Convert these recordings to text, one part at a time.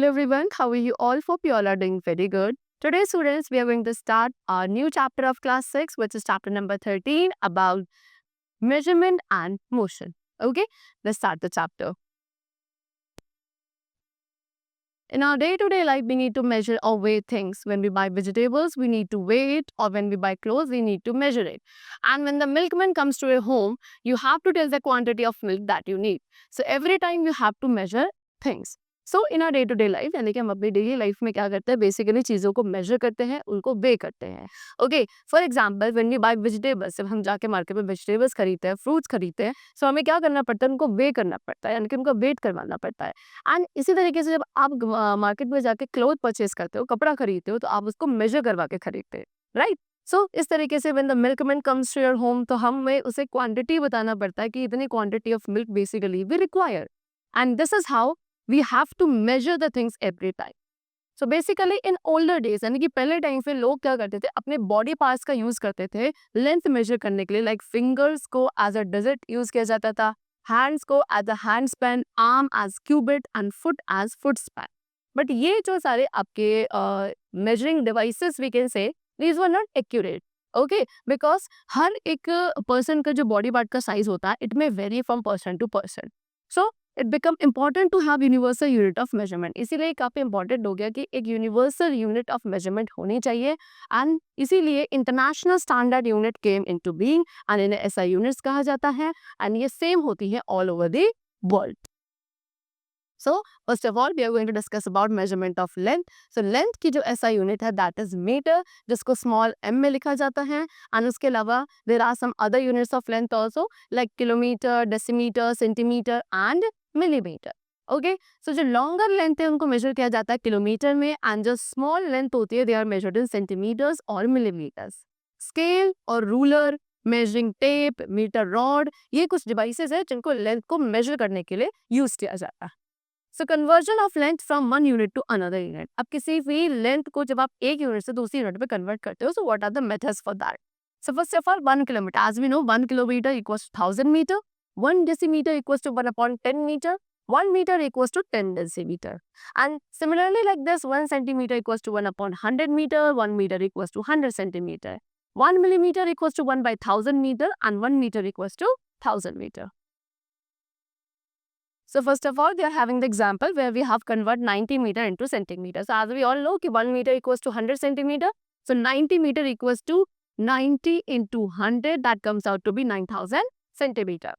Hello everyone, how are you all? Hope you all are doing very good. Today students, we are going to start our new chapter of class 6, which is chapter number 13 about measurement and motion. Okay, let's start the chapter. In our day-to-day life, we need to measure or weigh things. When we buy vegetables, we need to weigh it, or when we buy clothes, we need to measure it. And when the milkman comes to your home, you have to tell the quantity of milk that you need. So every time you have to measure things. So in our day to day life, यानी कि हम अपनी daily life में क्या करते हैं, basically चीज़ों को मेजर करते हैं, उनको वे करते हैं. Okay, for example when we buy vegetables, जब हम जाके मार्केट में वेजिटेबल्स खरीदते हैं, फ्रूट्स खरीदते हैं, सो हमें क्या करना पड़ता है, उनको वे करना पड़ता है, यानी कि उनका वेट करवाना पड़ता है. एंड इसी तरीके से जब आप मार्केट में जाके क्लोथ परचेज करते हो, कपड़ा खरीदते हो, तो आप उसको मेजर करवा के खरीदते हैं, राइट. सो इस तरीके से when the milkman comes to your home, तो हमें उसे क्वांटिटी बताना पड़ता है कि इतनी quantity of milk basically we require. And this is how we have to measure the things every time. So basically in older days, यानी कि पहले टाइम पे लोग क्या करते थे, अपने बॉडी पार्ट्स का यूज करते थे लेंथ मेजर करने के लिए. लाइक फिंगर्स को एज अ डिजिट यूज किया जाता था, हैंड्स को as a hand span, arm as cubit and foot as foot span. But ये जो सारे आपके measuring devices we can say, these were not accurate. Okay, because हर एक पर्सन का जो बॉडी पार्ट का साइज होता है, it may vary from person to person. So it become important to have universal unit of measurement. इसीलिए काफ़ी important हो गया कि एक यूनिवर्सल यूनिट ऑफ मेजरमेंट होनी चाहिए. एंड इसीलिए international standard unit came into being, and इन्हें एसआई यूनिट्स कहा जाता है. एंड ये सेम होती है all over the world. So first of all, we are going to discuss about measurement of length. So length की जो SI unit है, that is meter, जिसको small m में लिखा जाता है. And उसके अलावा there are some other units of length also, like kilometer, decimeter, centimeter and millimeter. Okay, so जो longer length है उनको measure किया जाता है किलोमीटर में, and जो small length होती है they are measured in centimeters or millimeters. Scale और ruler, measuring tape, meter rod, ये कुछ devices है जिनको length को measure करने के लिए use किया जाता है. So conversion of length from one unit to another unit. अब किसी भी लेंथ को जब आप एक यूनिट से दूसरी यूनिट में कन्वर्ट करते हो, so what are the methods for that. So first of all 1 kilometre, as we know 1 kilometre equals to 1000 metre, 1 decimetre equals to 1/10 metre, 1 meter equals to 10 decimeter. And similarly like this, 1 centimeter equals to 1/100 meter, 1 meter equals to 100 centimeter, 1 millimeter equals to 1/1000 meter, and 1 meter equals to 1000 meter. So first of all, we are having the example where we have convert 90 meter into centimeter. So as we all know, 1 meter equals to 100 centimeter. So 90 meter equals to 90 into 100. That comes out to be 9000 centimeter.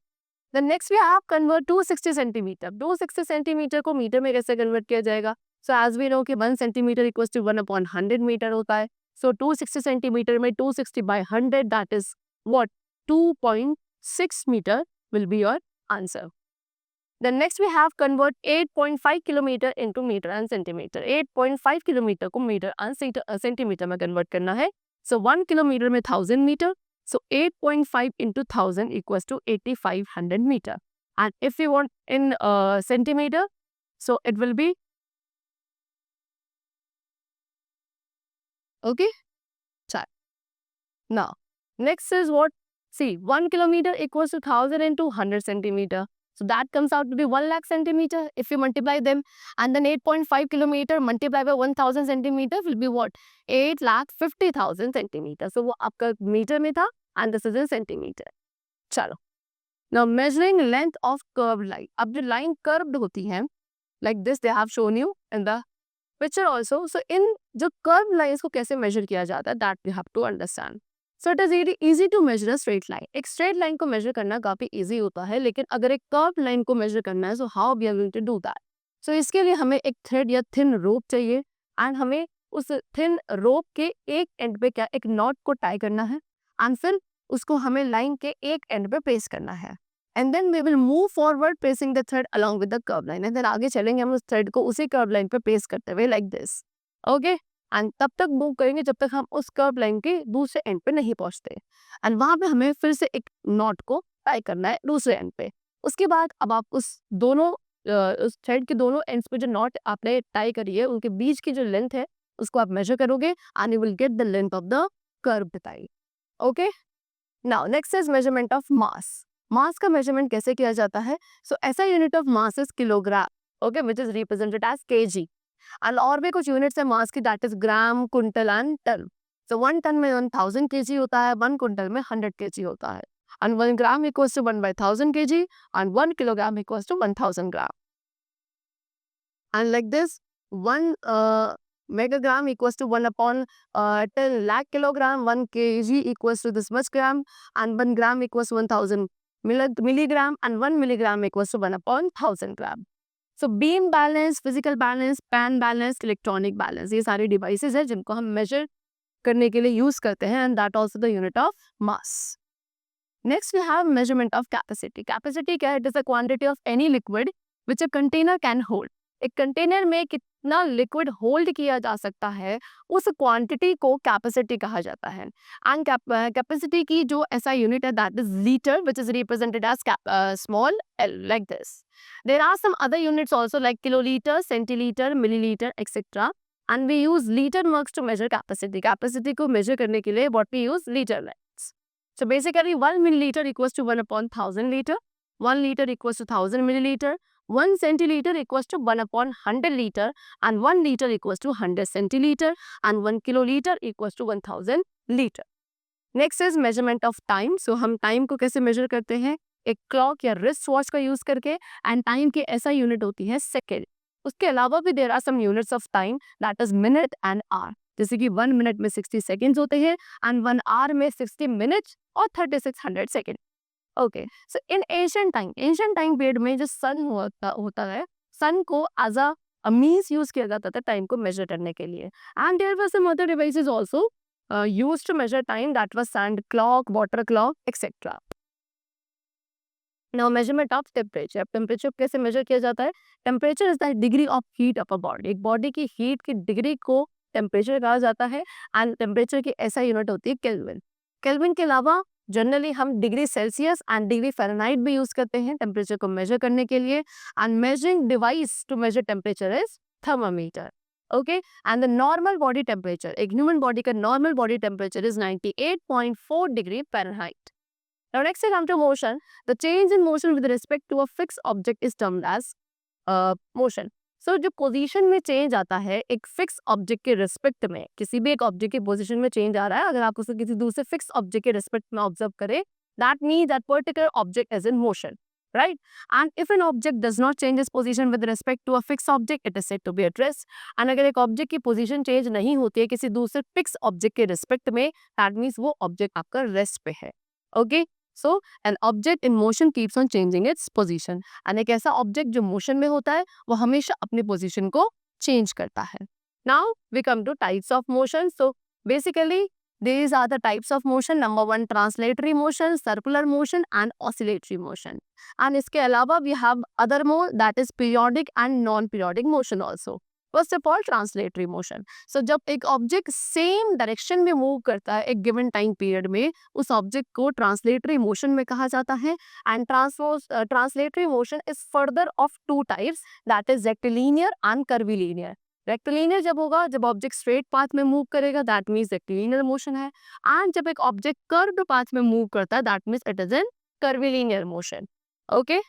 Then next we have convert 260 centimeter. 260 centimeter को metre में कैसे convert किया जाएगा? So as we know कि 1 centimeter equals to 1/100 meter होता है. So 260 centimeter में 260 by 100, that is what? 2.6 meter will be your answer. Then next we have convert 8.5 kilometer into meter and centimeter. 8.5 kilometer को meter and centimeter में convert करना है. So 1 kilometer में 1000 meter. So 8.5 into 1000 equals to 8500 meter. And if you want in centimeter, so it will be okay. Now next is what? See, 1 kilometer equals to 1000 into 100 centimeter. So that comes out to be 1 lakh centimeter if you multiply them. And then 8.5 kilometer multiplied by 1000 centimeter will be what? 8,50,000 centimeter. So वो आपका metre में था and this is in centimeter. चलो. Now measuring length of curved line. अब जो line curved होती है, like this they have shown you in the picture also. So in जो curved lines को कैसे measure किया जाता है, that you have to understand. So it is really easy to measure a straight line. एक straight line को measure करना काफ़ी easy होता है, लेकिन अगर एक curved line को measure करना है, so how we are going to do that? So इसके लिए हमें एक thread या thin rope चाहिए, and हमें उस thin rope के एक end पे क्या एक knot को tie करना है, and फिर उसको हमें line के एक end पे paste करना है. And then we will move forward placing the thread along with the curved line. And then आगे चलेंगे हम उस thread को उसी curved line पे paste करते हुए like this. Okay? एंड तब तक मूव करेंगे जब तक हम उस कर्व लाइन के दूसरे एंड पे नहीं पहुंचते. एंड वहां पे हमें फिर से एक नॉट को टाई करना है दूसरे एंड पे. उसके बाद अब आप उस दोनों उस थ्रेड के दोनों एंड्स पे जो नॉट आपने टाई करी है उनके बीच की जो लेंथ है उसको आप मेजर करोगे and you will get the length of the curve tie. Okay, now next is measurement of mass. Mass का मेजरमेंट कैसे किया जाता है? So SI unit of mass is kilogram, okay, which is represented as KG. And और भी कुछ units है mass की, that is gram, quintal and ton. So 1 ton में 1000 केजी होता है, 1 कुंटल में 100 केजी होता है. And 1 gram equals to 1/1000 kg and 1 kilogram equals to 1000 gram. And like this, 1 megagram equals to 1 upon 10 lakh kilogram, 1 kg equals to this much gram, and 1 gram equals to 1000 milligram, and 1 milligram equals to 1 upon 1000 gram. So beam balance, physical balance, pan balance, electronic balance, ये सारे devices हैं जिनको हम measure करने के लिए use करते हैं, and that also the unit of mass. Next, we have measurement of capacity. Capacity क्या है? It is the quantity of any liquid which a container can hold. एक कंटेनर में कितना लिक्विड होल्ड किया जा सकता है, उस क्वांटिटी को कैपेसिटी कहा जाता है. एंड कैपेसिटी की जो ऐसा यूनिट है, that is litre, which is represented as small L, like this. There are some other units also like kilolitre, centilitre, millilitre, etcetera. And we use litre marks to measure capacity. Capacity को measure करने के लिए what we use litre likes. So basically 1 milliliter equals to 1 upon 1000 liter, 1 liter equals to 1000 milliliter, 1 centiliter equals to 1 upon 100 liter, and 1 liter equals to 100 centiliter, and 1 kiloliter equals to 1000 liter. Next is measurement of time. So हम time को कैसे measure करते हैं? एक clock या wrist watch का use करके, and time की ऐसा unit होती है second. उसके अलावा भी there are some units of time, that is minute and hour. जैसे कि 1 मिनट में 60 सेकेंड्स होते हैं एंड 1 आवर में 60 मिनट्स और 3600 सेकेंड. ओके, सो इन एंशिएंट टाइम पीरियड में जो सन होता है, सन को एज अ मींस यूज किया जाता था टाइम को मेजर करने के लिए. And there were some other devices also used to measure time, that was sand clock, water clock, etcetera. Now measurement of temperature. Temperature कैसे मेजर किया जाता है? Temperature is the degree of heat of a body. एक body की heat की degree को temperature कहा जाता है. एंड टेम्परेचर की ऐसा यूनिट होती है केल्विन. केल्विन के अलावा जनरली हम degree Celsius and degree Fahrenheit भी यूज करते हैं टेम्परेचर को मेजर करने के लिए. And measuring device to measure temperature is thermometer. Okay, and the normal body temperature, एक ह्यूमन बॉडी का normal body temperature is 98.4 degree Fahrenheit. Now next we come to motion. The change in motion with respect to a fixed object is termed as motion. So जो position में change आता है एक fix object के respect में, किसी भी एक ऑब्जेक्ट की पोजीशन में चेंज आ रहा है, अगर आप उसे किसी दूसरे फिक्स ऑब्जेक्ट के रिस्पेक्ट में ऑब्जर्व करें, that means that particular object is in motion, right? And if an object does not change its position with respect to a fixed object, it is said to be at rest. And अगर एक object की position change नहीं होती है किसी दूसरे fix object के respect में, दैट मीन्स वो ऑब्जेक्ट आपका रेस्ट पे है. Okay, so an object in motion keeps on changing its position. And एक ऐसा ऑब्जेक्ट जो मोशन में होता है वो हमेशा अपनी पोजीशन को चेंज करता है. Now we come to types of motion. So basically these are the types of motion. Number 1, translatory motion, circular motion and oscillatory motion. And इसके अलावा we have other more, that is periodic and non-periodic motion also. First of all, translatory motion. So जब एक object same direction में move करता है एक given time period में, उस ऑब्जेक्ट को ट्रांसलेटरी मोशन में कहा जाता है. And translatory motion is further of two types, that is rectilinear and curvilinear. Rectilinear जब होगा जब ऑब्जेक्ट स्ट्रेट पाथ में मूव करेगा, दैट मीन्स रेक्टिलिनियर मोशन है. एंड जब एक ऑब्जेक्ट कर्व्ड पाथ में मूव करता है, that means it is in curvilinear motion. Okay,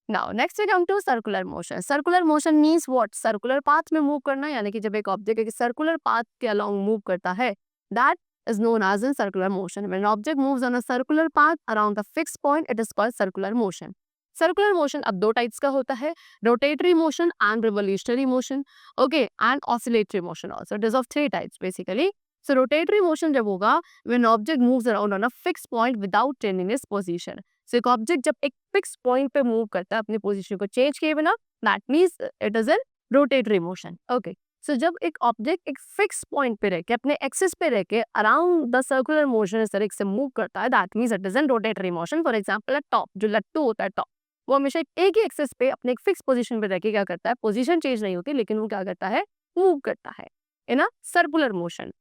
now next we come to circular motion. Circular motion means what? Circular path में move करना, यानी कि जब एक ऑब्जेक्ट एक सर्कुलर पाथ के अलोंग मूव करता है, that is known as in circular motion. When an object moves on a circular path around a fixed point, it is called circular motion. Circular motion अब दो types का होता है, rotatory motion and revolutionary motion. Okay, and oscillatory motion also. It is of three types basically. So rotatory motion जब होगा when object moves around on a fixed point without changing its position. So एक object जब एक fix point पे move करता है अपनी position को चेंज किए बिना, that means it is an rotatory motion. Okay, so जब एक ऑब्जेक्ट एक फिक्स पॉइंट पे रह के अपने एक्सिस पे रह के अराउंड द सर्कुलर मोशन इस तरीके से मूव करता है, that means it is an rotatory motion. For example a top, जो लट्टू होता है टॉप, वो हमेशा एक ही एक्सिस पे अपने एक फिक्स पोजीशन पे रह के क्या करता है, पोजीशन चेंज नहीं होती लेकिन वो क्या करता है, मूव करता है in a circular motion.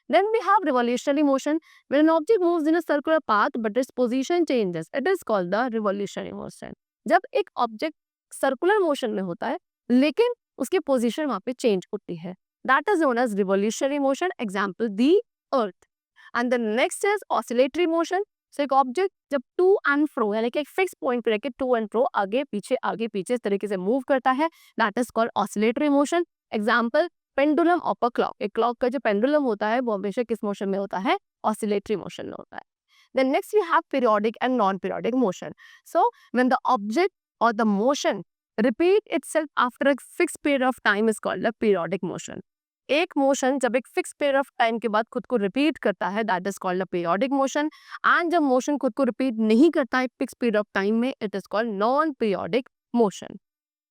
Then we have revolutionary motion. When an object moves in a circular path but its position changes, it is called the revolutionary motion. जब एक ऑब्जेक्ट सर्कुलर मोशन में होता है लेकिन उसकी position वहां पे change होती है, that is known as revolutionary motion. Example, the earth. And the next is oscillatory motion. So एक ऑब्जेक्ट जब टू एंड फ्रो यानी कि एक फिक्स पॉइंट पे रह के टू एंड फ्रो आगे पीछे इस तरीके से मूव करता है, that is called oscillatory motion. Example pendulum of a clock, एक क्लॉक का जो पेंडुलम होता है वो हमेशा किस मोशन में होता है, ऑसिलेटरी मोशन में होता है. Then next we have periodic and non-periodic motion. So when the object or the motion repeat itself after a fixed period of time is called a periodic motion. एक motion जब एक fix period of time के बाद खुद को repeat करता है, that is called a periodic motion. And जब मोशन खुद को रिपीट नहीं करता है फिक्स पीरियड ऑफ टाइम में, it is called non periodic motion.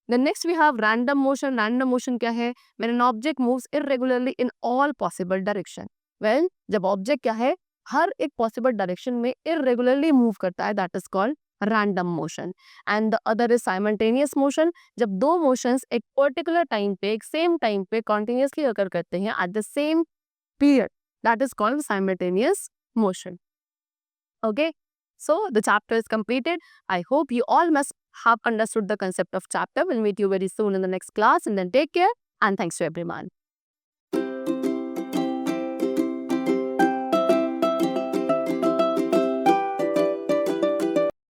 Then next we have random motion. Random motion क्या है? When an object moves irregularly in all possible direction. Well, जब object क्या है? हर एक possible direction में irregularly move करता है, that is called random motion. And the other is simultaneous motion. जब दो motions एक particular time पे, एक same time पे continuously occur करते हैं at the same period, that is called simultaneous motion. Okay, so the chapter is completed. I hope you all must have understood the concept of chapter. We'll meet you very soon in the next class, and then take care and thanks to everyone.